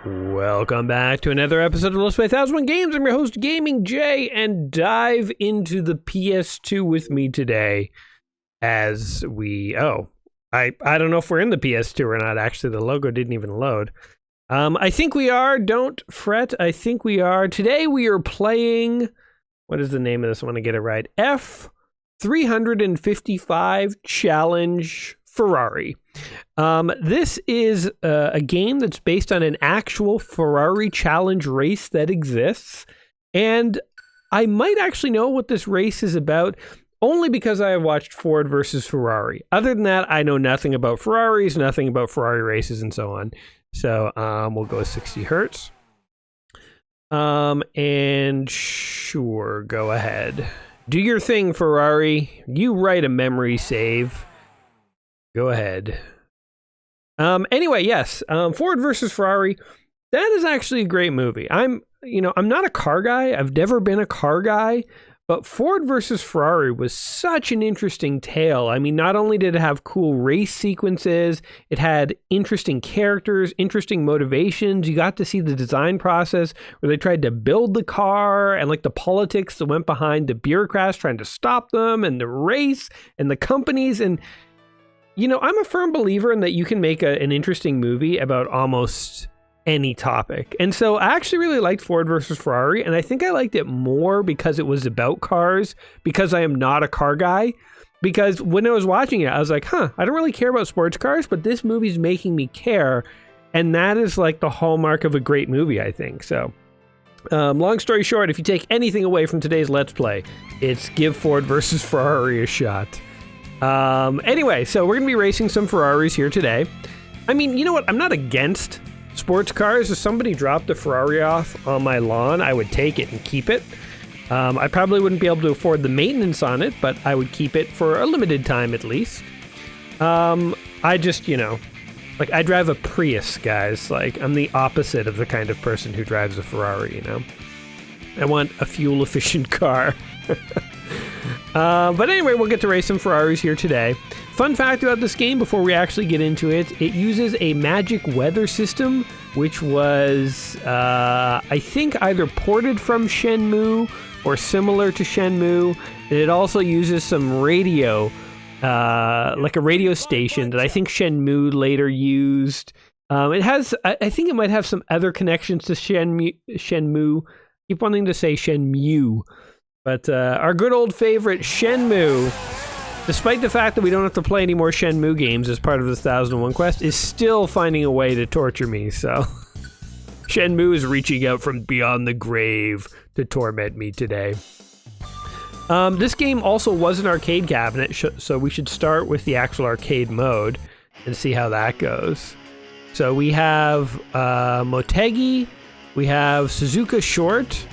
Welcome back to another episode of Let's Play 1001 Games. I'm your host, Gaming Jay, and dive into the PS2 with me today as we... I don't know if we're in the PS2 or not, actually. The logo didn't even load. I think we are. Don't fret. I think we are. Today we are playing... What is the name of this? I want to get it right. F355 Challenge Ferrari. This is a game that's based on an actual Ferrari challenge race that exists, and I might actually know what this race is about only because I have watched Ford versus Ferrari. Other than that, I know nothing about Ferraris, nothing about Ferrari races, and so on. So we'll go 60 hertz. And sure, go ahead. Do your thing, Ferrari. You write a memory save. Go ahead. Anyway, yes, Ford versus Ferrari. That is actually a great movie. I'm not a car guy. I've never been a car guy, but Ford versus Ferrari was such an interesting tale. I mean, not only did it have cool race sequences, it had interesting characters, interesting motivations. You got to see the design process where they tried to build the car and like the politics that went behind the bureaucrats trying to stop them and the race and the companies. And I'm a firm believer in that you can make an interesting movie about almost any topic. And so I actually really liked Ford versus Ferrari, and I think I liked it more because it was about cars, because I am not a car guy. Because when I was watching it, I was like, I don't really care about sports cars, but this movie's making me care. And that is like the hallmark of a great movie, I think. So long story short, if you take anything away from today's Let's Play, it's give Ford versus Ferrari a shot. Anyway, so we're gonna be racing some Ferraris here today. I mean, you know what? I'm not against sports cars. If somebody dropped a Ferrari off on my lawn, I would take it and keep it. I probably wouldn't be able to afford the maintenance on it, but I would keep it for a limited time at least. I just, I drive a Prius, guys. Like, I'm the opposite of the kind of person who drives a Ferrari, I want a fuel-efficient car. But anyway, we'll get to race some Ferraris here today. Fun fact about this game before we actually get into it, it uses a magic weather system, which was, I think, either ported from Shenmue or similar to Shenmue. And it also uses some radio, like a radio station that I think Shenmue later used. It has, I think it might have some other connections to Shenmue. Keep wanting to say Shenmue. But our good old favorite Shenmue, despite the fact that we don't have to play any more Shenmue games as part of this 1001 quest, is still finding a way to torture me, so... Shenmue is reaching out from beyond the grave to torment me today. This game also was an arcade cabinet, so we should start with the actual arcade mode and see how that goes. So we have Motegi, we have Suzuka Short,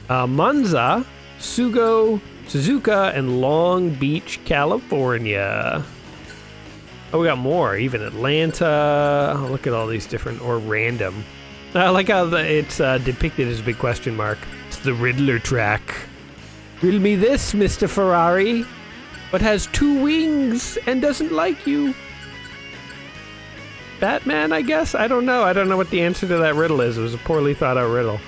Monza, Suzuka, and Long Beach, California. Oh, we got more. Even Atlanta. Oh, look at all these different, or random. I like how it's depicted as a big question mark. It's the Riddler track. Riddle me this, Mr. Ferrari, but has 2 wings and doesn't like you. Batman, I guess? I don't know. I don't know what the answer to that riddle is. It was a poorly thought out riddle.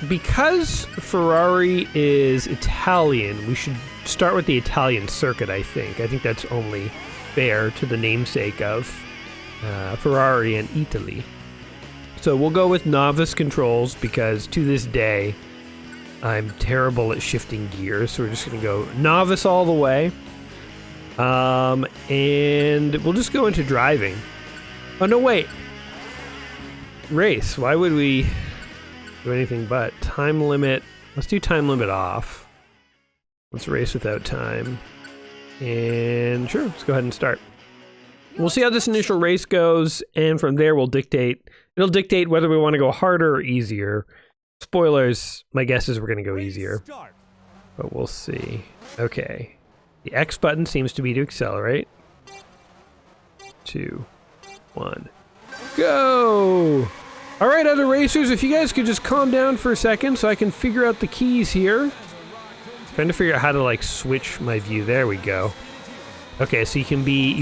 Because Ferrari is Italian, we should start with the Italian circuit, I think. I think that's only fair to the namesake of Ferrari and Italy. So we'll go with novice controls because to this day, I'm terrible at shifting gears. So we're just going to go novice all the way. And we'll just go into driving. Oh, no, wait. Race. Why would we... do anything but time limit. Let's do time limit off. Let's race without time. And sure, let's go ahead and start. We'll see how this initial race goes, and from there it'll dictate whether we want to go harder or easier. Spoilers, my guess is we're going to go easier. But we'll see. Okay. The X button seems to be to accelerate. 2, 1, go! Alright, other racers, if you guys could just calm down for a second so I can figure out the keys here. Trying to figure out how to like switch my view. There we go. Okay, so you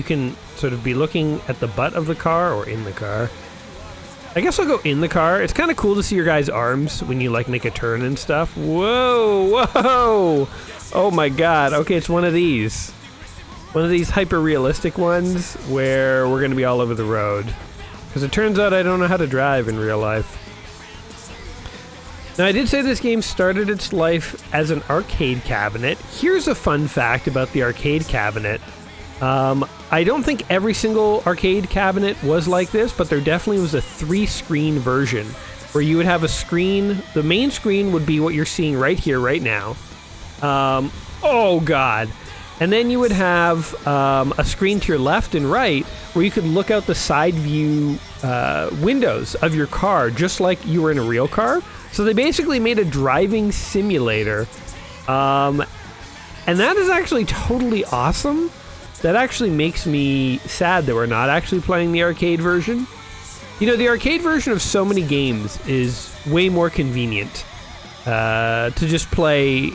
can sort of be looking at the butt of the car or in the car. I guess I'll go in the car. It's kind of cool to see your guys' arms when you like make a turn and stuff. Whoa, whoa! Oh my god. Okay, it's one of these. One of these hyper-realistic ones where we're going to be all over the road. Because it turns out I don't know how to drive in real life. Now, I did say this game started its life as an arcade cabinet. Here's a fun fact about the arcade cabinet. I don't think every single arcade cabinet was like this, but there definitely was a 3-screen version where you would have a screen. The main screen would be what you're seeing right here, right now. Oh, God. And then you would have a screen to your left and right where you could look out the side view windows of your car, just like you were in a real car. So they basically made a driving simulator. And that is actually totally awesome. That actually makes me sad that we're not actually playing the arcade version. You know, the arcade version of so many games is way more convenient to just play,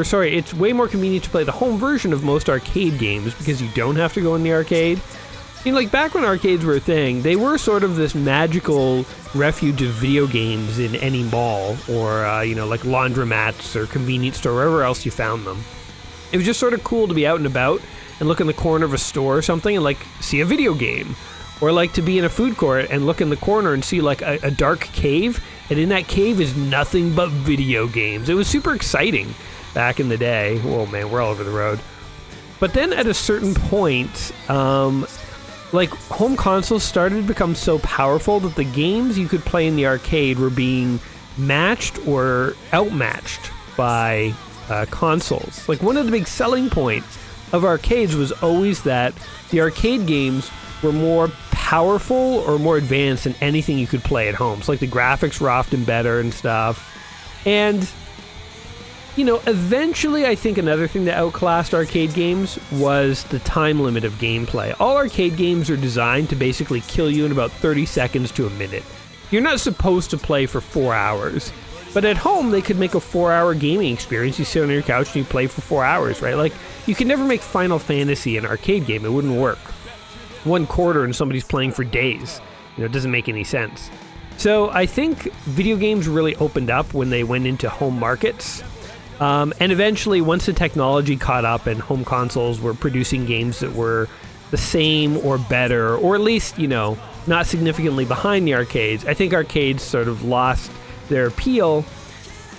sorry, it's way more convenient to play the home version of most arcade games because you don't have to go in the arcade. You know, like back when arcades were a thing, they were sort of this magical refuge of video games in any mall or, you know, like laundromats or convenience store, wherever else you found them. It was just sort of cool to be out and about and look in the corner of a store or something and like see a video game. Or like to be in a food court and look in the corner and see like a dark cave, and in that cave is nothing but video games. It was super exciting back in the day. Oh man, we're all over the road. But then at a certain point, like home consoles started to become so powerful that the games you could play in the arcade were being matched or outmatched by consoles. Like one of the big selling points of arcades was always that the arcade games were more powerful or more advanced than anything you could play at home. So like the graphics were often better and stuff. And, you know, eventually I think another thing that outclassed arcade games was the time limit of gameplay. All arcade games are designed to basically kill you in about 30 seconds to a minute. You're not supposed to play for 4 hours. But at home, they could make a 4-hour gaming experience. You sit on your couch and you play for 4 hours, right? Like, you could never make Final Fantasy an arcade game. It wouldn't work. 1 quarter and somebody's playing for days. You know, it doesn't make any sense. So I think video games really opened up when they went into home markets. And eventually, once the technology caught up and home consoles were producing games that were the same or better, or at least, you know, not significantly behind the arcades, I think arcades sort of lost their appeal.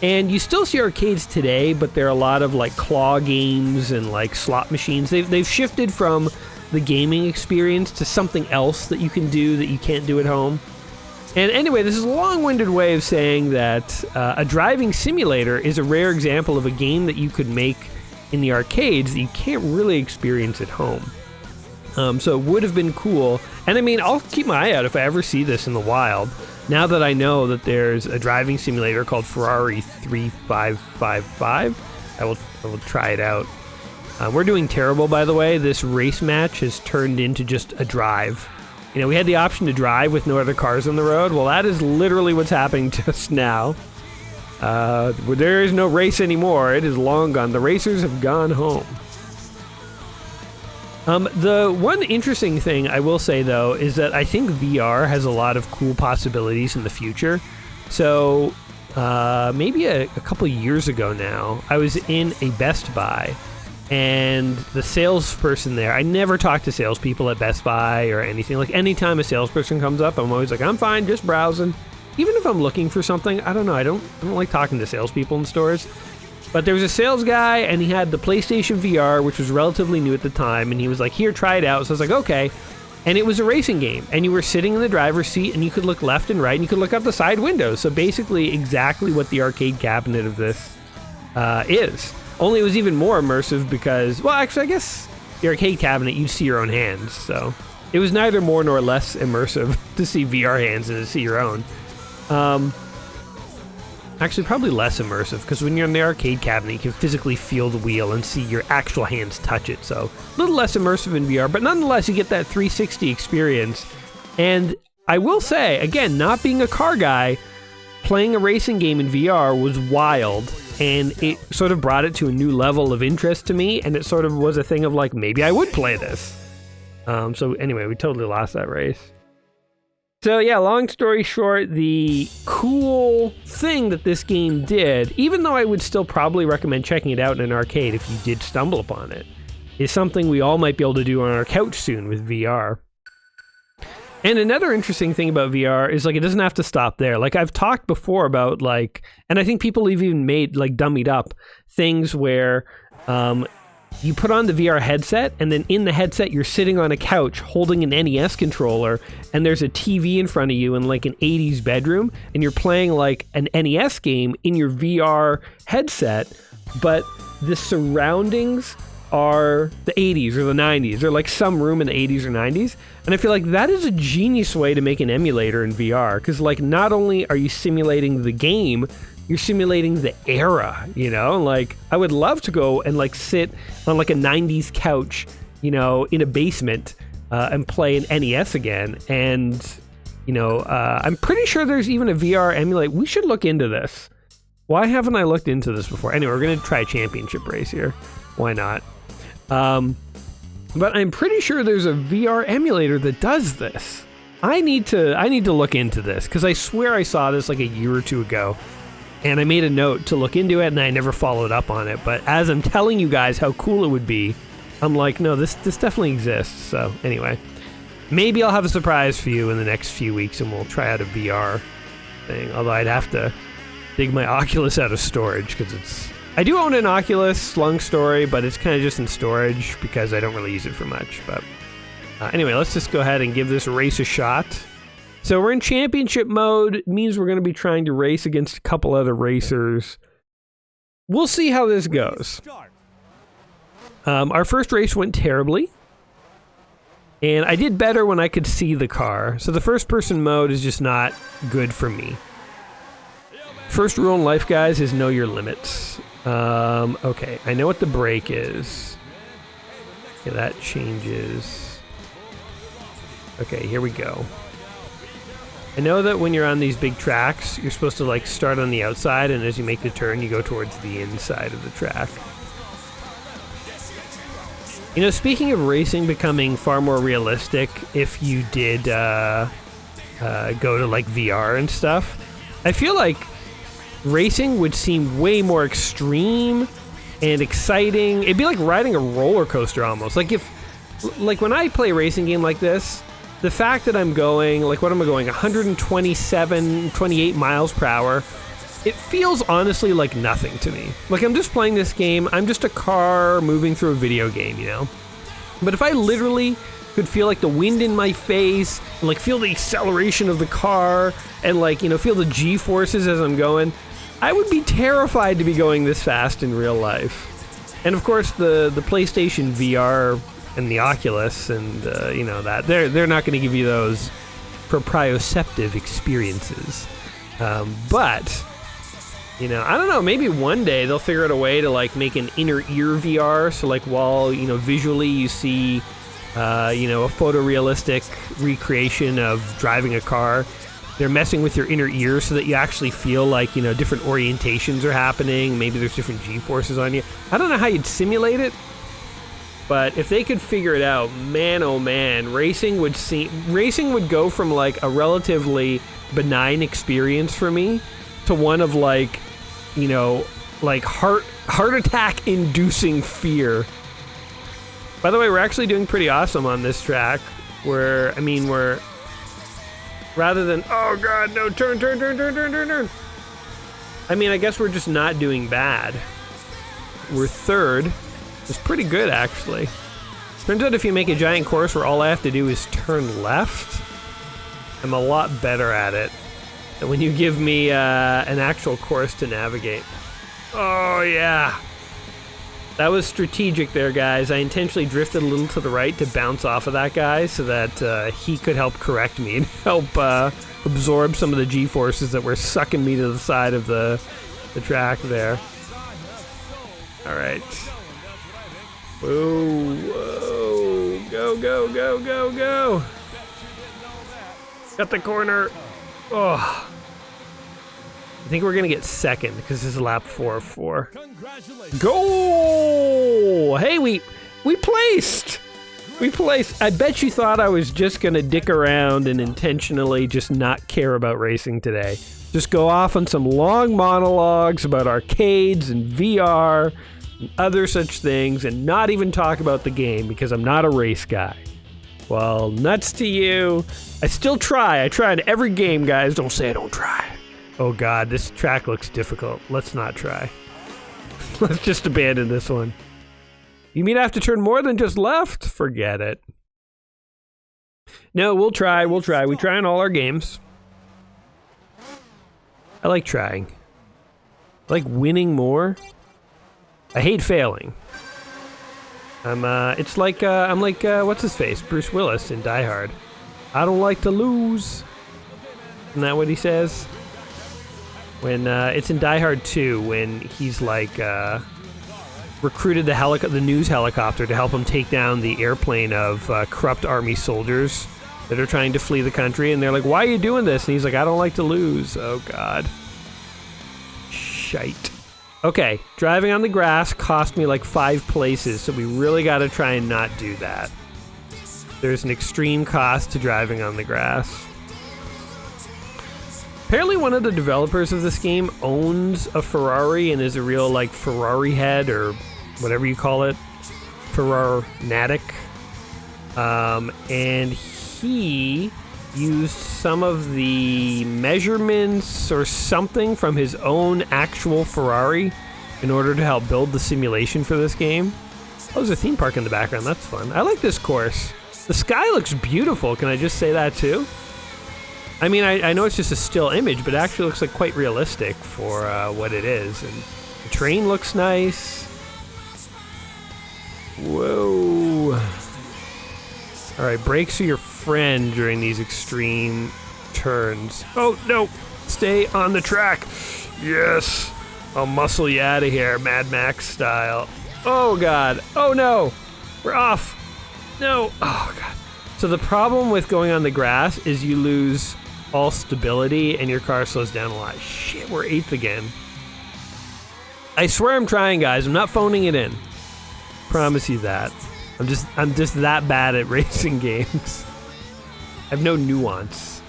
And you still see arcades today, but there are a lot of like claw games and like slot machines. They've shifted from the gaming experience to something else that you can do that you can't do at home. And anyway, this is a long-winded way of saying that a driving simulator is a rare example of a game that you could make in the arcades that you can't really experience at home. So it would have been cool. And I mean, I'll keep my eye out if I ever see this in the wild. Now that I know that there's a driving simulator called Ferrari F355, I will try it out. We're doing terrible, by the way. This race match has turned into just a drive. You know, we had the option to drive with no other cars on the road. Well, that is literally what's happening just now. There is no race anymore. It is long gone. The racers have gone home. The one interesting thing I will say, though, is that I think VR has a lot of cool possibilities in the future. So maybe a couple years ago now, I was in a Best Buy, and the salesperson there, I never talk to salespeople at Best Buy or anything. Like, anytime a salesperson comes up, I'm always like, I'm fine, just browsing. Even if I'm looking for something, I don't know, I don't like talking to salespeople in stores. But there was a sales guy, and he had the PlayStation VR, which was relatively new at the time, and he was like, here, try it out. So I was like, okay. And it was a racing game, and you were sitting in the driver's seat, and you could look left and right, and you could look out the side windows. So basically exactly what the arcade cabinet of this is. Only it was even more immersive because, well, actually, I guess the arcade cabinet, you'd see your own hands. So it was neither more nor less immersive to see VR hands than to see your own. Actually, probably less immersive, because when you're in the arcade cabinet, you can physically feel the wheel and see your actual hands touch it. So a little less immersive in VR, but nonetheless, you get that 360 experience. And I will say, again, not being a car guy, playing a racing game in VR was wild. and it sort of brought it to a new level of interest to me, and it sort of was a thing of like, maybe I would play this. So anyway, we totally lost that race. So yeah, long story short, the cool thing that this game did, even though I would still probably recommend checking it out in an arcade if you did stumble upon it, is something we all might be able to do on our couch soon with VR. And another interesting thing about VR is like it doesn't have to stop there. Like I've talked before about like, and I think people have even made like dummied up things where you put on the VR headset, and then in the headset you're sitting on a couch holding an NES controller, and there's a TV in front of you in like an 80s bedroom, and you're playing like an NES game in your VR headset, but the surroundings are the 80s or the 90s, or like some room in the 80s or 90s. And I feel like that is a genius way to make an emulator in VR, because like not only are you simulating the game, you're simulating the era, you know? Like I would love to go and like sit on like a 90s couch, you know, in a basement and play an NES again. And, you know, I'm pretty sure there's even a VR emulator. We should look into this. Why haven't I looked into this before? Anyway, we're going to try a championship race here. Why not? But I'm pretty sure there's a VR emulator that does this. I need to look into this, because I swear I saw this like a year or two ago, and I made a note to look into it, and I never followed up on it. But as I'm telling you guys how cool it would be, I'm like, no, this definitely exists. So anyway, maybe I'll have a surprise for you in the next few weeks, and we'll try out a VR thing. Although I'd have to dig my Oculus out of storage, because I do own an Oculus, long story, but it's kind of just in storage because I don't really use it for much. But anyway, let's just go ahead and give this race a shot. So we're in championship mode. It means we're going to be trying to race against a couple other racers. We'll see how this goes. Our first race went terribly, and I did better when I could see the car. So the first person mode is just not good for me. First rule in life, guys, is know your limits. Okay, I know what the brake is. Okay, that changes. Okay, here we go. I know that when you're on these big tracks, you're supposed to like start on the outside, and as you make the turn, you go towards the inside of the track. You know, speaking of racing becoming far more realistic, if you did go to like VR and stuff, I feel like racing would seem way more extreme and exciting. It'd be like riding a roller coaster almost. Like when I play a racing game like this, the fact that I'm going, like what am I going, 127, 28 miles per hour, it feels honestly like nothing to me. Like I'm just playing this game, I'm just a car moving through a video game, you know? But if I literally could feel like the wind in my face, and like feel the acceleration of the car, and like, you know, feel the G-forces as I'm going, I would be terrified to be going this fast in real life. And of course the PlayStation VR and the Oculus and you know, that they're not going to give you those proprioceptive experiences. But you know, I don't know, maybe one day they'll figure out a way to like make an inner ear VR, so like while, you know, visually you see you know, a photorealistic recreation of driving a car, they're messing with your inner ear so that you actually feel like, you know, different orientations are happening. Maybe there's different G-forces on you. I don't know how you'd simulate it, but if they could figure it out, man, oh man, racing would go from like a relatively benign experience for me to one of like, you know, like heart attack inducing fear. By the way, we're actually doing pretty awesome on this track. We're rather than, oh god, no, turn. I mean, I guess we're just not doing bad. We're third. It's pretty good, actually. Turns out if you make a giant course where all I have to do is turn left, I'm a lot better at it than when you give me an actual course to navigate. Oh, yeah. That was strategic there, guys. I intentionally drifted a little to the right to bounce off of that guy so that he could help correct me and help absorb some of the G-forces that were sucking me to the side of the track there. All right. Whoa. Go. Got the corner. Oh. think we're gonna get second because this is lap 4 of 4. Go! Hey, we placed! We placed. I bet you thought I was just gonna dick around and intentionally just not care about racing today. Just go off on some long monologues about arcades and VR and other such things and not even talk about the game because I'm not a race guy. Well, nuts to you. I still try. I try in every game, guys. Don't say I don't try. Oh god, this track looks difficult. Let's not try. Let's just abandon this one. You mean I have to turn more than just left? Forget it. No, we'll try. We'll try. We try in all our games. I like trying. I like winning more. I hate failing. It's like, I'm like, what's his face? Bruce Willis in Die Hard. I don't like to lose. Isn't that what he says? When, it's in Die Hard 2 when he's like, recruited the news helicopter to help him take down the airplane of corrupt army soldiers that are trying to flee the country, and they're like, why are you doing this? And he's like, I don't like to lose. Oh god. Shite. Okay, driving on the grass cost me like 5 places, so we really gotta try and not do that. There's an extreme cost to driving on the grass. Apparently one of the developers of this game owns a Ferrari and is a real like Ferrari head or whatever you call it. Ferrari-natic. And he used some of the measurements or something from his own actual Ferrari in order to help build the simulation for this game. Oh, there's a theme park in the background. That's fun. I like this course. The sky looks beautiful. Can I just say that too? I mean, I know it's just a still image, but it actually looks like quite realistic for what it is. And the train looks nice. Whoa. All right, brakes are your friend during these extreme turns. Oh, no. Stay on the track. Yes. I'll muscle you out of here, Mad Max style. Oh, God. Oh, no. We're off. No. Oh, God. So the problem with going on the grass is you lose all stability and your car slows down a lot. Shit, we're 8th again. I swear I'm trying, guys. I'm not phoning it in. Promise you that. I'm just that bad at racing games. I have no nuance.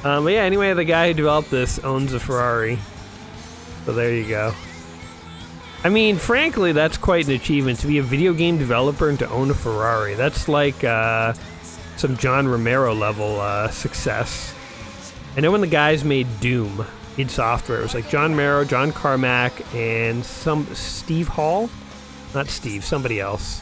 But yeah, anyway, the guy who developed this owns a Ferrari. So there you go. I mean, frankly, that's quite an achievement to be a video game developer and to own a Ferrari. That's like some John Romero level success. I know when the guys made Doom, id Software, it was like John Romero, John Carmack, and some Steve Hall? Not Steve, somebody else.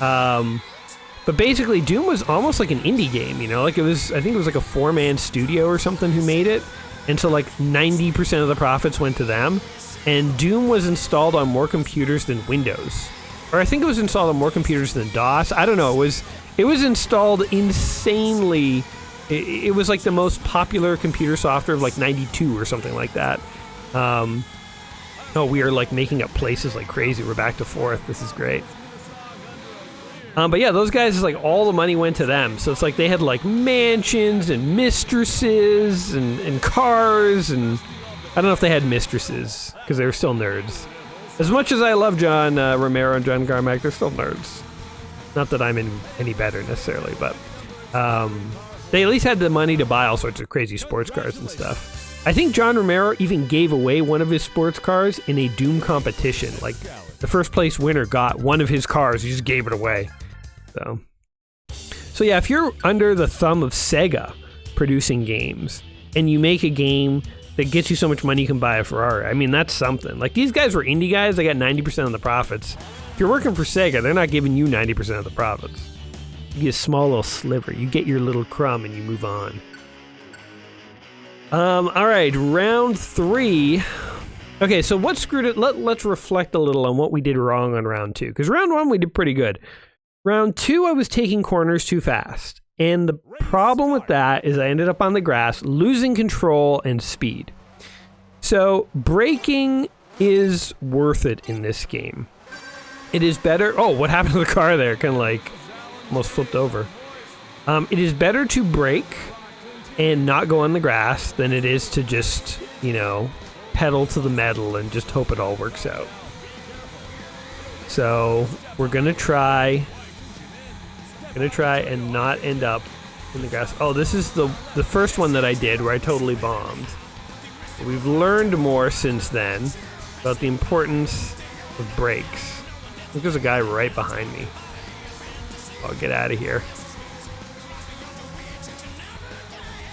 But basically, Doom was almost like an indie game, you know? Like it was, I think it was like a 4-man studio or something who made it. And so like 90% of the profits went to them. And Doom was installed on more computers than Windows. Or I think it was installed on more computers than DOS. I don't know. It was installed insanely. It was like the most popular computer software of like 92 or something like that. Oh, we are like making up places like crazy. We're back to 4th. This is great. But yeah, those guys, like all the money went to them. So it's like they had like mansions and mistresses and cars, and I don't know if they had mistresses because they were still nerds. As much as I love John Romero and John Carmack, they're still nerds. Not that I'm any better necessarily, but they at least had the money to buy all sorts of crazy sports cars and stuff. I think John Romero even gave away one of his sports cars in a Doom competition. Like, the first place winner got one of his cars. He just gave it away. So yeah, if you're under the thumb of Sega producing games, and you make a game that gets you so much money you can buy a Ferrari, I mean, that's something. Like, these guys were indie guys. They got 90% of the profits. If you're working for Sega, they're not giving you 90% of the profits. You get a small little sliver. You get your little crumb and you move on. All right, round 3. Okay, so what screwed it? Let's reflect a little on what we did wrong on round 2. Because round 1, we did pretty good. Round 2, I was taking corners too fast. And the problem with that is I ended up on the grass, losing control and speed. So braking is worth it in this game. It is better. Oh, what happened to the car there? Kind of like almost flipped over. It is better to brake and not go on the grass than it is to just, you know, pedal to the metal and just hope it all works out. So we're gonna try and not end up in the grass. Oh, this is the first one that I did where I totally bombed. We've learned more since then about the importance of brakes. I think there's a guy right behind me. I'll get out of here.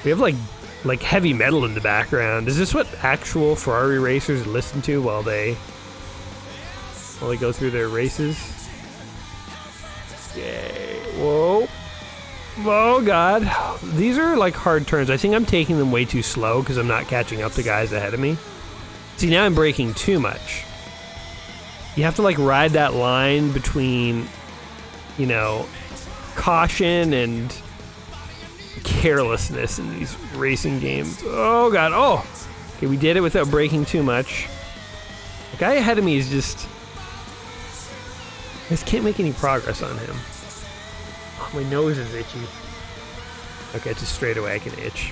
We have like heavy metal in the background. Is this what actual Ferrari racers listen to while they go through their races? Yay. Whoa. Oh god. These are like hard turns. I think I'm taking them way too slow because I'm not catching up to guys ahead of me. See, now I'm braking too much. You have to like ride that line between, you know, caution and carelessness in these racing games. Oh god. Oh. Okay, we did it without braking too much. The guy ahead of me is just... I just can't make any progress on him. Oh, my nose is itchy. Okay, it's a straightaway I can itch.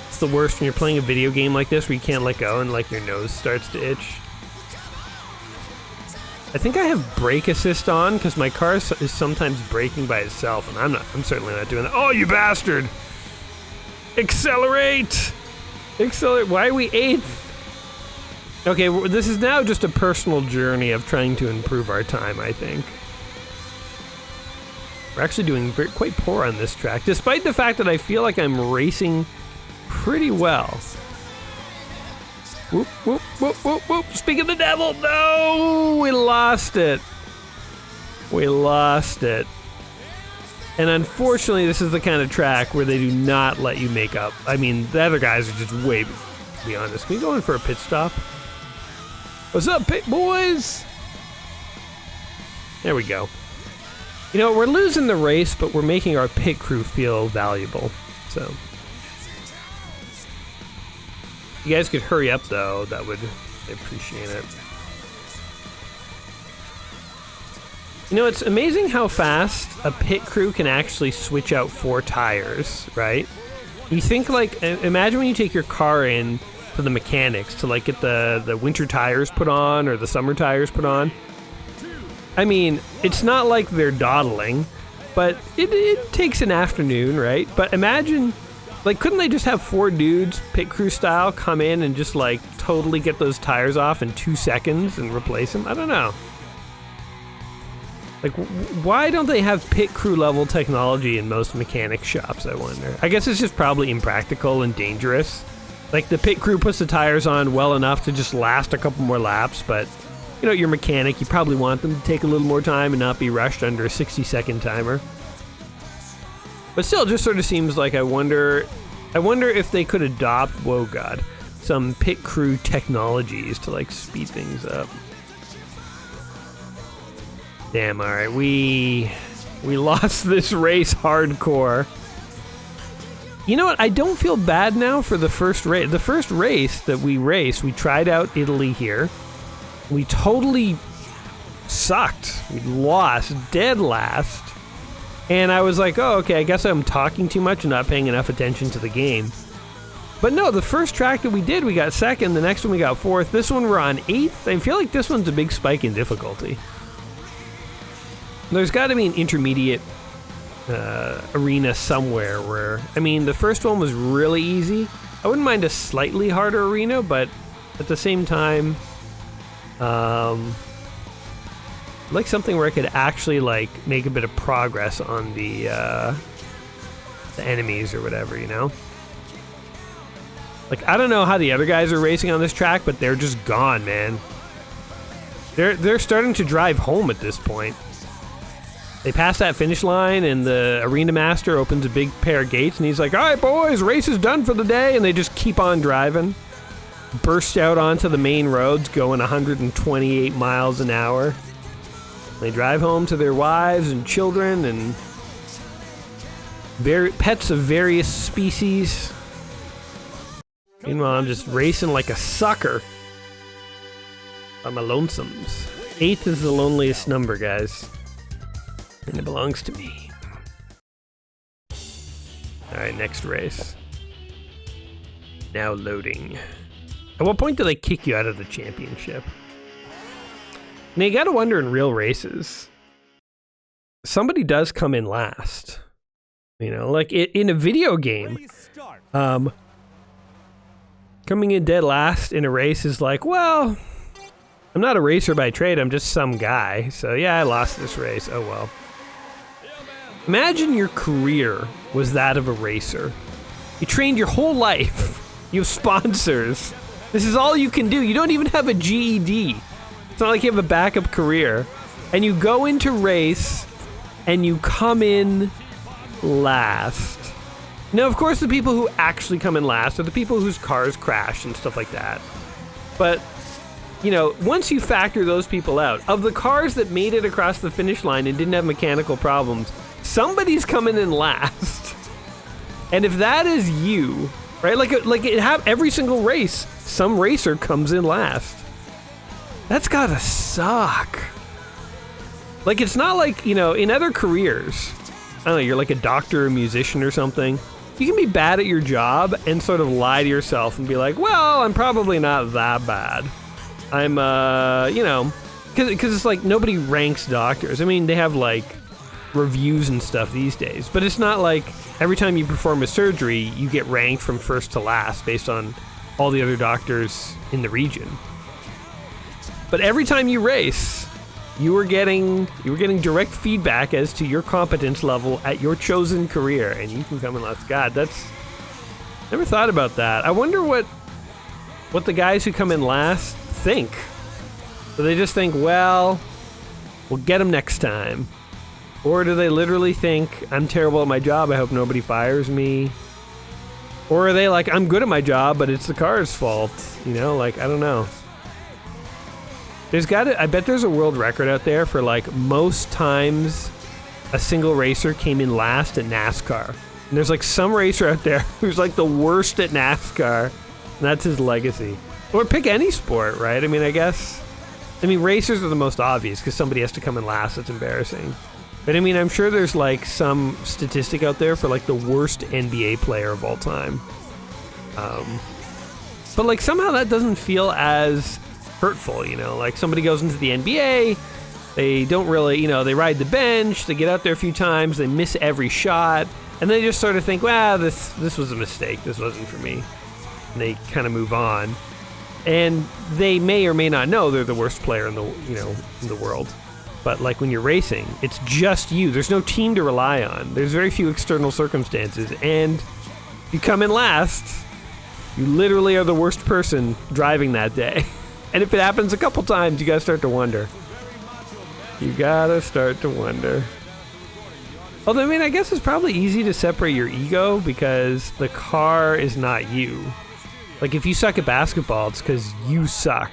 It's the worst when you're playing a video game like this where you can't let go and like your nose starts to itch. I think I have brake assist on because my car is sometimes braking by itself, and I'm certainly not doing that. Oh, you bastard! Accelerate! Accelerate! Why are we 8th? Okay, this is now just a personal journey of trying to improve our time, I think. We're actually doing quite poor on this track, despite the fact that I feel like I'm racing pretty well. Whoop, whoop, whoop, whoop, whoop. Speak of the devil, no! We lost it. We lost it. And unfortunately, this is the kind of track where they do not let you make up. I mean, the other guys are just way, to be honest. Can we go in for a pit stop? What's up, pit boys? There we go. You know, we're losing the race, but we're making our pit crew feel valuable. So, if you guys could hurry up, though, that would appreciate it. You know, it's amazing how fast a pit crew can actually switch out 4 tires, right? You think, like, imagine when you take your car in to the mechanics to, like, get the winter tires put on or the summer tires put on. I mean, it's not like they're dawdling, but it takes an afternoon, right? But imagine, like, couldn't they just have 4 dudes, pit crew style, come in and just, like, totally get those tires off in 2 seconds and replace them? I don't know. Like, why don't they have pit crew level technology in most mechanic shops, I wonder? I guess it's just probably impractical and dangerous. Like, the pit crew puts the tires on well enough to just last a couple more laps, but, you know, your mechanic, you probably want them to take a little more time and not be rushed under a 60-second timer. But still, it just sort of seems like I wonder if they could adopt, whoa god, some pit crew technologies to, like, speed things up. Damn, alright, we lost this race hardcore. You know what, I don't feel bad now for the first race. The first race that we raced, we tried out Italy here. We totally sucked. We lost, dead last. And I was like, oh, okay, I guess I'm talking too much and not paying enough attention to the game. But no, the first track that we did, we got 2nd. The next one we got 4th. This one we're on 8th. I feel like this one's a big spike in difficulty. There's got to be an intermediate arena somewhere where... I mean, the first one was really easy. I wouldn't mind a slightly harder arena, but at the same time... like something where I could actually, like, make a bit of progress on the enemies or whatever, you know? Like, I don't know how the other guys are racing on this track, but they're just gone, man. They're starting to drive home at this point. They pass that finish line, and the arena master opens a big pair of gates, and he's like, all right, boys, race is done for the day, and they just keep on driving. Burst out onto the main roads, going 128 miles an hour. They drive home to their wives and children, and pets of various species. Meanwhile, I'm just racing like a sucker on my lonesomes. 8th is the loneliest number, guys. And it belongs to me. Alright, next race. Now loading. At what point do they kick you out of the championship? Now you gotta wonder in real races, somebody does come in last. You know, like in a video game, coming in dead last in a race is like, well, I'm not a racer by trade, I'm just some guy. So yeah, I lost this race, oh well. Imagine your career was that of a racer. You trained your whole life. You have sponsors. This is all you can do. You don't even have a GED. It's not like you have a backup career. And you go into race and you come in last. Now, of course, the people who actually come in last are the people whose cars crash and stuff like that. But, you know, once you factor those people out, of the cars that made it across the finish line and didn't have mechanical problems, somebody's coming in last. And if that is you, right? Like it have every single race, some racer comes in last. That's gotta suck. Like, it's not like, you know, in other careers, I don't know, you're like a doctor or a musician or something. You can be bad at your job and sort of lie to yourself and be like, well, I'm probably not that bad. I'm, you know, because it's like nobody ranks doctors. I mean, they have like reviews and stuff these days, but it's not like every time you perform a surgery, you get ranked from first to last based on all the other doctors in the region. But every time you race, you were getting direct feedback as to your competence level at your chosen career, and you can come in last. God, that's never thought about that. I wonder what the guys who come in last think. Do they just think, well, we'll get them next time? Or do they literally think, I'm terrible at my job, I hope nobody fires me? Or are they like, I'm good at my job, but it's the car's fault? You know, like, I don't know. I bet there's a world record out there for like most times a single racer came in last at NASCAR. And there's like some racer out there who's like the worst at NASCAR, and that's his legacy. Or pick any sport, right? I mean, racers are the most obvious because somebody has to come in last. It's embarrassing. But I mean, I'm sure there's like some statistic out there for like the worst NBA player of all time. But like somehow that doesn't feel as hurtful, you know, like somebody goes into the NBA, they don't really, you know, they ride the bench, they get out there a few times, they miss every shot, and they just sort of think, well, this was a mistake, this wasn't for me, and they kind of move on, and they may or may not know they're the worst player in the world. But like when you're racing, it's just you. There's no team to rely on. There's very few external circumstances, and you come in last, you literally are the worst person driving that day. And if it happens a couple times, you gotta start to wonder. Although, I mean, I guess it's probably easy to separate your ego because the car is not you. Like, if you suck at basketball, it's because you suck.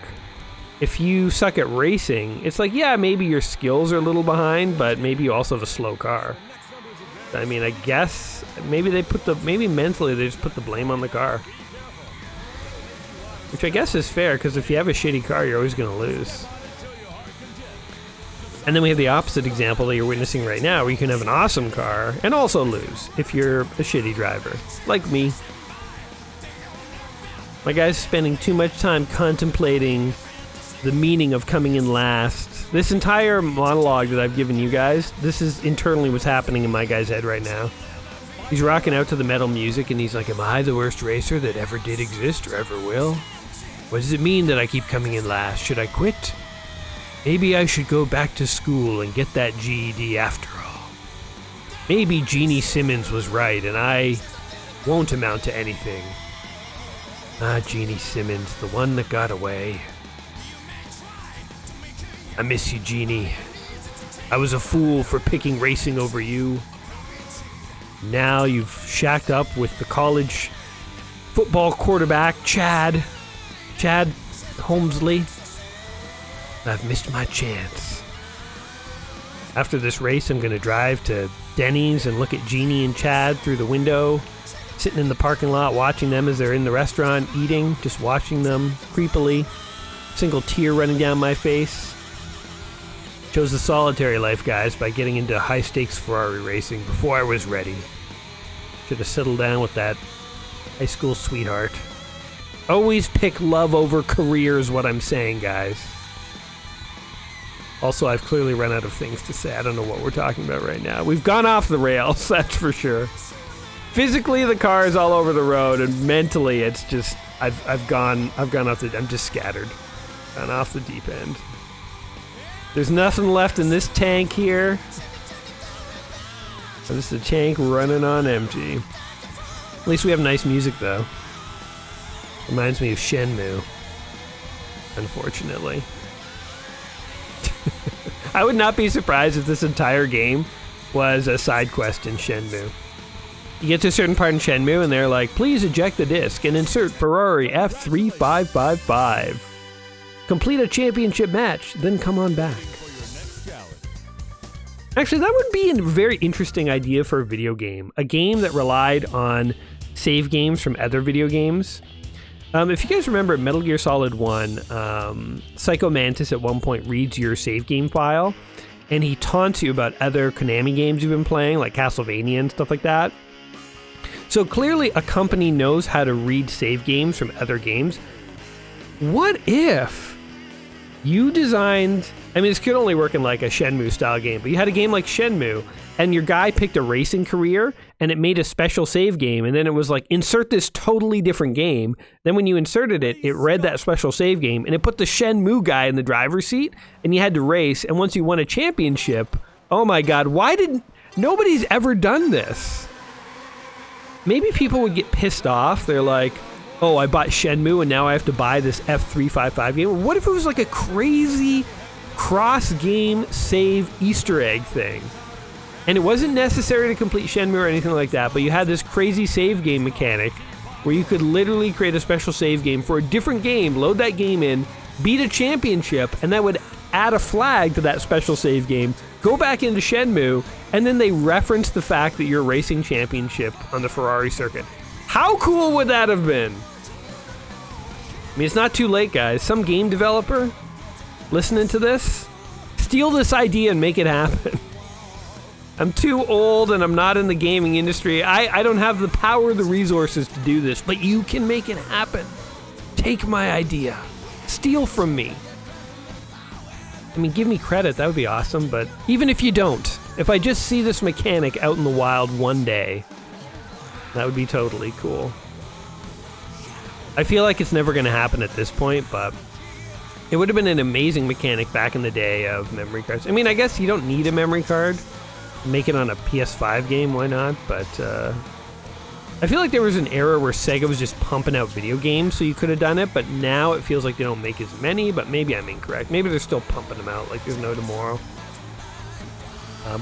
If you suck at racing, it's like, yeah, maybe your skills are a little behind, but maybe you also have a slow car. I mean, I guess maybe mentally they just put the blame on the car. Which I guess is fair, because if you have a shitty car, you're always going to lose. And then we have the opposite example that you're witnessing right now, where you can have an awesome car and also lose if you're a shitty driver, like me. My guy's spending too much time contemplating the meaning of coming in last. This entire monologue that I've given you guys, this is internally what's happening in my guy's head right now. He's rocking out to the metal music, and he's like, am I the worst racer that ever did exist or ever will? What does it mean that I keep coming in last? Should I quit? Maybe I should go back to school and get that GED after all. Maybe Jeannie Simmons was right and I won't amount to anything. Ah, Jeannie Simmons, the one that got away. I miss you, Jeannie. I was a fool for picking racing over you. Now you've shacked up with the college football quarterback, Chad Holmesley. I've missed my chance. After this race, I'm going to drive to Denny's and look at Jeannie and Chad through the window, sitting in the parking lot, watching them as they're in the restaurant, eating, just watching them creepily. Single tear running down my face. Chose the solitary life, guys, by getting into high-stakes Ferrari racing before I was ready. Should have settled down with that high school sweetheart. Always pick love over career is what I'm saying, guys. Also, I've clearly run out of things to say. I don't know what we're talking about right now. We've gone off the rails, that's for sure. Physically, the car is all over the road, and mentally, it's just I've gone off the. I'm just scattered, gone off the deep end. There's nothing left in this tank here. This is a tank running on empty. At least we have nice music, though. Reminds me of Shenmue. Unfortunately. I would not be surprised if this entire game was a side quest in Shenmue. You get to a certain part in Shenmue and they're like, please eject the disc and insert Ferrari F355. Complete a championship match, then come on back. Actually, that would be a very interesting idea for a video game. A game that relied on save games from other video games. If you guys remember Metal Gear Solid 1, Psycho Mantis at one point reads your save game file, and he taunts you about other Konami games you've been playing, like Castlevania and stuff like that. So clearly a company knows how to read save games from other games. What if you designed... I mean, this could only work in like a Shenmue-style game, but you had a game like Shenmue, and your guy picked a racing career, and it made a special save game, and then it was like, insert this totally different game. Then when you inserted it, it read that special save game, and it put the Shenmue guy in the driver's seat, and you had to race, and once you won a championship, oh my god, why did... Nobody's ever done this. Maybe people would get pissed off. They're like, oh, I bought Shenmue, and now I have to buy this F355 game. What if it was like a crazy cross-game save Easter egg thing? And it wasn't necessary to complete Shenmue or anything like that, but you had this crazy save game mechanic where you could literally create a special save game for a different game, load that game in, beat a championship, and that would add a flag to that special save game, go back into Shenmue, and then they reference the fact that you're racing championship on the Ferrari circuit. How cool would that have been? I mean, it's not too late, guys. Some game developer listening to this, steal this idea and make it happen. I'm too old and I'm not in the gaming industry. I don't have the power or the resources to do this, but you can make it happen. Take my idea. Steal from me. I mean, give me credit, that would be awesome, but even if you don't, if I just see this mechanic out in the wild one day, that would be totally cool. I feel like it's never going to happen at this point, but it would have been an amazing mechanic back in the day of memory cards. I mean, I guess you don't need a memory card. Make it on a PS5 game, why not? But I feel like there was an era where Sega was just pumping out video games, so you could have done it, but now it feels like they don't make as many, but maybe I'm incorrect. Maybe they're still pumping them out like there's no tomorrow.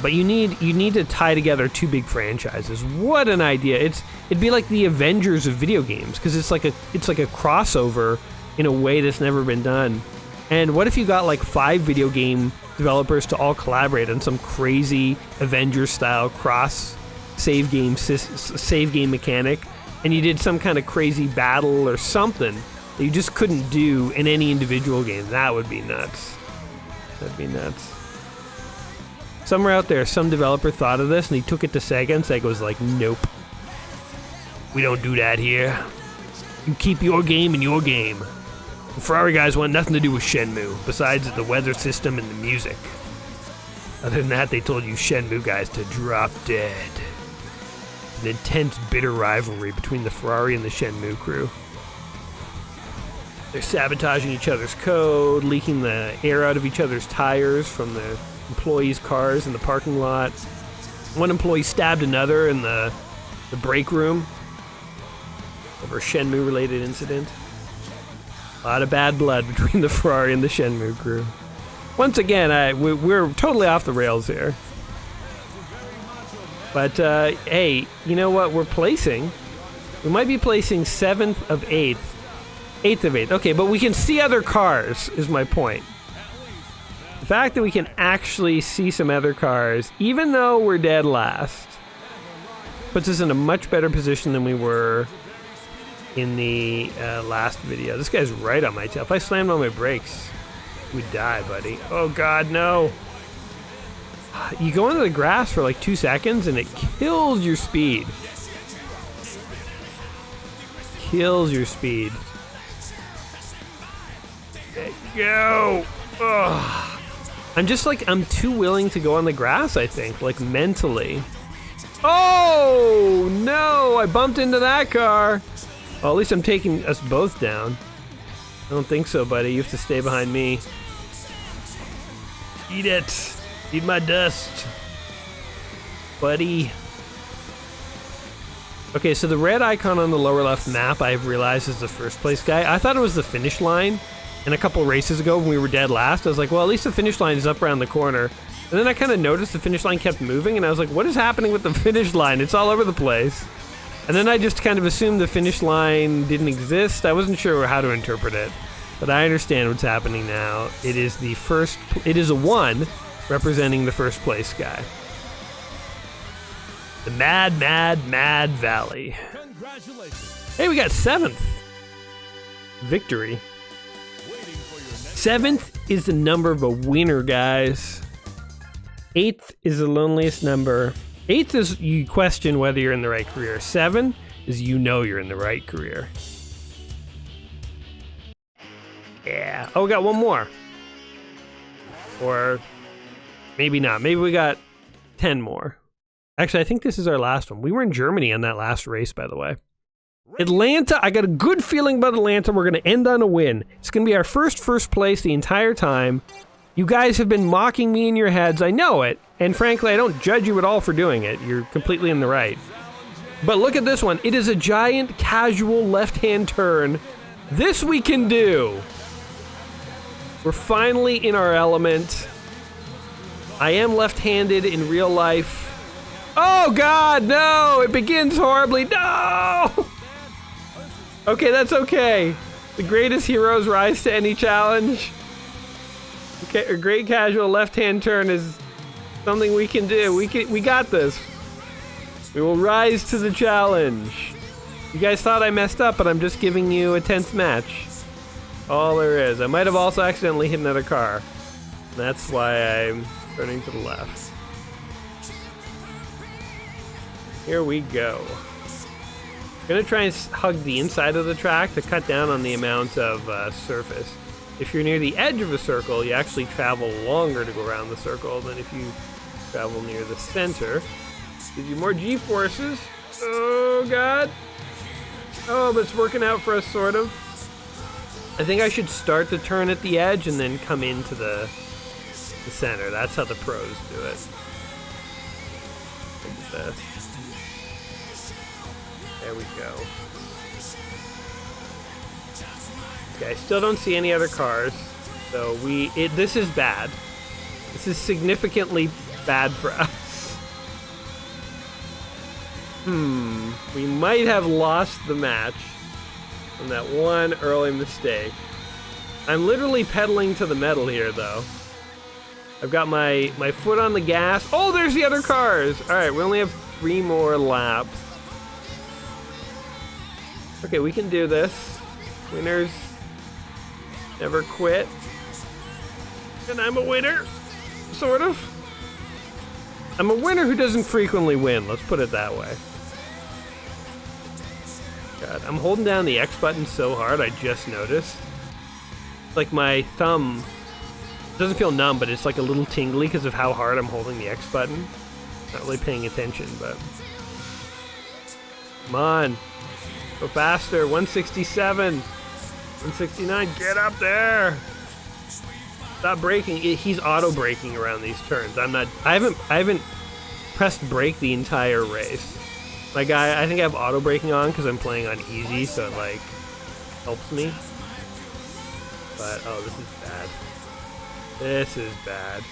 But you need to tie together two big franchises. What an idea. It'd be like the Avengers of video games, because it's like a crossover in a way that's never been done. And what if you got like 5 video game developers to all collaborate on some crazy Avengers-style cross save game mechanic, and you did some kind of crazy battle or something that you just couldn't do in any individual game? That would be nuts. That'd be nuts. Somewhere out there, some developer thought of this and he took it to Sega, and Sega was like, nope. We don't do that here. You keep your game in your game. The Ferrari guys want nothing to do with Shenmue, besides the weather system and the music. Other than that, they told you Shenmue guys to drop dead. An intense, bitter rivalry between the Ferrari and the Shenmue crew. They're sabotaging each other's code, leaking the air out of each other's tires from the employees' cars in the parking lot. One employee stabbed another in the break room over a Shenmue-related incident. A lot of bad blood between the Ferrari and the Shenmue crew. Once again, we're totally off the rails here. But, hey, you know what? We're placing. We might be placing 7th of 8th. 8th of 8th. Okay, but we can see other cars, is my point. The fact that we can actually see some other cars, even though we're dead last, puts us in a much better position than we were in the last video. This guy's right on my tail. If I slammed on my brakes, we'd die, buddy. Oh, God, no. You go into the grass for like 2 seconds, and it kills your speed. kills your speed. There you go. Ugh. I'm too willing to go on the grass, I think, like mentally. Oh, no, I bumped into that car. Well, at least I'm taking us both down. I don't think so, buddy. You have to stay behind me. Eat it. Eat my dust. Buddy. Okay, so the red icon on the lower left map, I've realized is the first place guy. I thought it was the finish line. And a couple races ago when we were dead last, I was like, well, at least the finish line is up around the corner. And then I kind of noticed the finish line kept moving, and I was like, what is happening with the finish line? It's all over the place. And then I just kind of assumed the finish line didn't exist. I wasn't sure how to interpret it, but I understand what's happening now. It is a 1 representing the first place guy. The Mad, Mad, Mad Valley. Congratulations. Hey, we got 7th. Victory. 7th is the number of a winner, guys. 8th is the loneliest number. 8th is you question whether you're in the right career. 7 is you know you're in the right career. Yeah. Oh, we got one more. Or maybe not. Maybe we got 10 more. Actually, I think this is our last one. We were in Germany on that last race, by the way. Atlanta, I got a good feeling about Atlanta. We're going to end on a win. It's going to be our first place the entire time. You guys have been mocking me in your heads. I know it. And frankly, I don't judge you at all for doing it. You're completely in the right. But look at this one. It is a giant casual left-hand turn. This we can do. We're finally in our element. I am left-handed in real life. Oh God, no! It begins horribly. No! Okay, that's okay. The greatest heroes rise to any challenge. Okay, a great casual left-hand turn is something we can do. We got this. We will rise to the challenge. You guys thought I messed up, but I'm just giving you a tense match. All there is. I might have also accidentally hit another car. That's why I'm turning to the left. Here we go. I'm gonna try and hug the inside of the track to cut down on the amount of surface. If you're near the edge of a circle, you actually travel longer to go around the circle than if you travel near the center. Gives you more G-forces. Oh God. Oh, but it's working out for us, sort of. I think I should start the turn at the edge and then come into the center. That's how the pros do it. Look at this. There we go. Okay, I still don't see any other cars. So this is bad. This is significantly bad for us. We might have lost the match from that one early mistake. I'm literally pedaling to the metal here, though. I've got my foot on the gas. Oh, there's the other cars. All right, we only have 3 more laps. Okay, we can do this. Winners never quit. And I'm a winner, sort of. I'm a winner who doesn't frequently win, let's put it that way. God, I'm holding down the X button so hard, I just noticed. Like my thumb doesn't feel numb, but it's like a little tingly because of how hard I'm holding the X button. Not really paying attention, but... Come on. Go faster. 167. 169. Get up there. Stop braking. He's auto braking around these turns. I haven't pressed brake the entire race. My guy, I think I have auto braking on because I'm playing on easy, so it like helps me. But oh, this is bad. This is bad.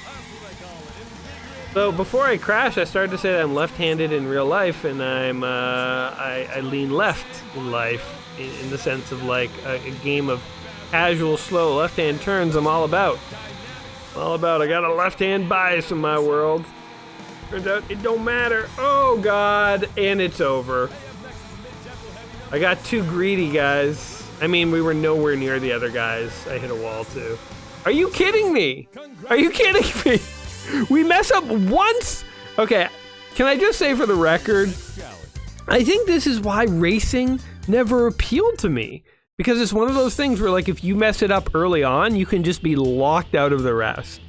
So before I crash, I started to say that I'm left-handed in real life, and I lean left in life, in the sense of like a game of casual, slow left-hand turns. I'm all about. I got a left-hand bias in my world. Turns out it don't matter. Oh God, and it's over. I got too greedy, guys. I mean, we were nowhere near the other guys. I hit a wall too. Are you kidding me? Are you kidding me? We mess up once? Okay, can I just say for the record, I think this is why racing never appealed to me. Because it's one of those things where, like, if you mess it up early on, you can just be locked out of the rest.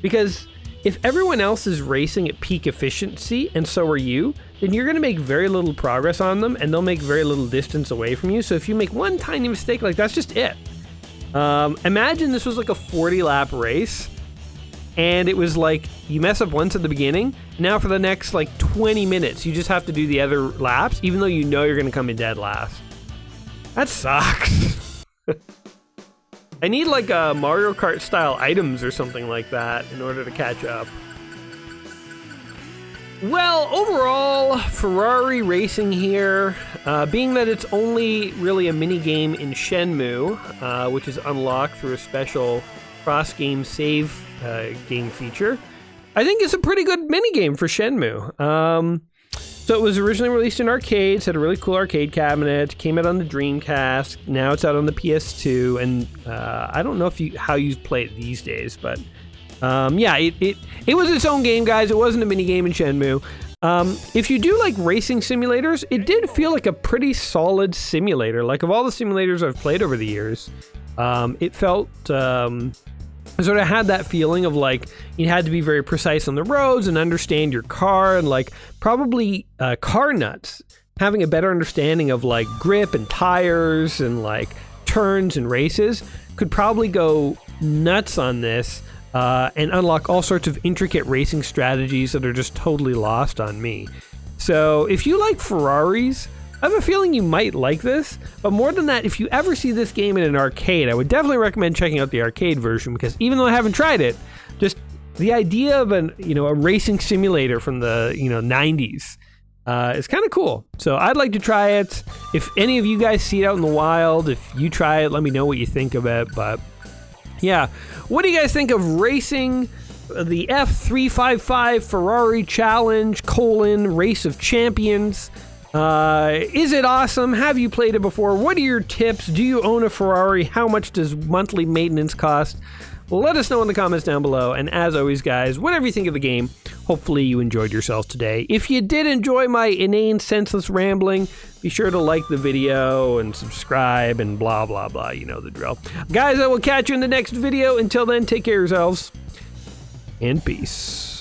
Because if everyone else is racing at peak efficiency, and so are you, then you're going to make very little progress on them, and they'll make very little distance away from you. So if you make one tiny mistake, like, that's just it. Imagine this was like a 40-lap race, and it was like, you mess up once at the beginning, now for the next, like, 20 minutes, you just have to do the other laps, even though you know you're going to come in dead last. That sucks. I need like a Mario Kart style items or something like that in order to catch up. Well, overall, Ferrari racing here, being that it's only really a mini game in Shenmue, which is unlocked through a special cross-game save game feature, I think it's a pretty good mini game for Shenmue. So it was originally released in arcades, had a really cool arcade cabinet, came out on the Dreamcast, now it's out on the PS2, and I don't know how you play it these days, but yeah, it was its own game, guys. It wasn't a mini game in Shenmue. If you do like racing simulators, it did feel like a pretty solid simulator. Like, of all the simulators I've played over the years, it felt... I sort of had that feeling of like you had to be very precise on the roads and understand your car, and like probably car nuts, having a better understanding of like grip and tires and like turns and races could probably go nuts on this and unlock all sorts of intricate racing strategies that are just totally lost on me. So if you like Ferraris, I have a feeling you might like this, but more than that, if you ever see this game in an arcade, I would definitely recommend checking out the arcade version, because even though I haven't tried it, just the idea of a racing simulator from the 90s is kind of cool. So I'd like to try it. If any of you guys see it out in the wild, if you try it, let me know what you think of it. But yeah, what do you guys think of racing the F355 Ferrari Challenge : Race of Champions? Is it awesome? Have you played it before? What are your tips? Do you own a Ferrari? How much does monthly maintenance cost? Let us know in the comments down below. And as always, guys, whatever you think of the game, hopefully you enjoyed yourselves today. If you did enjoy my inane, senseless rambling, be sure to like the video and subscribe and blah, blah, blah. You know the drill. Guys, I will catch you in the next video. Until then, take care of yourselves and peace.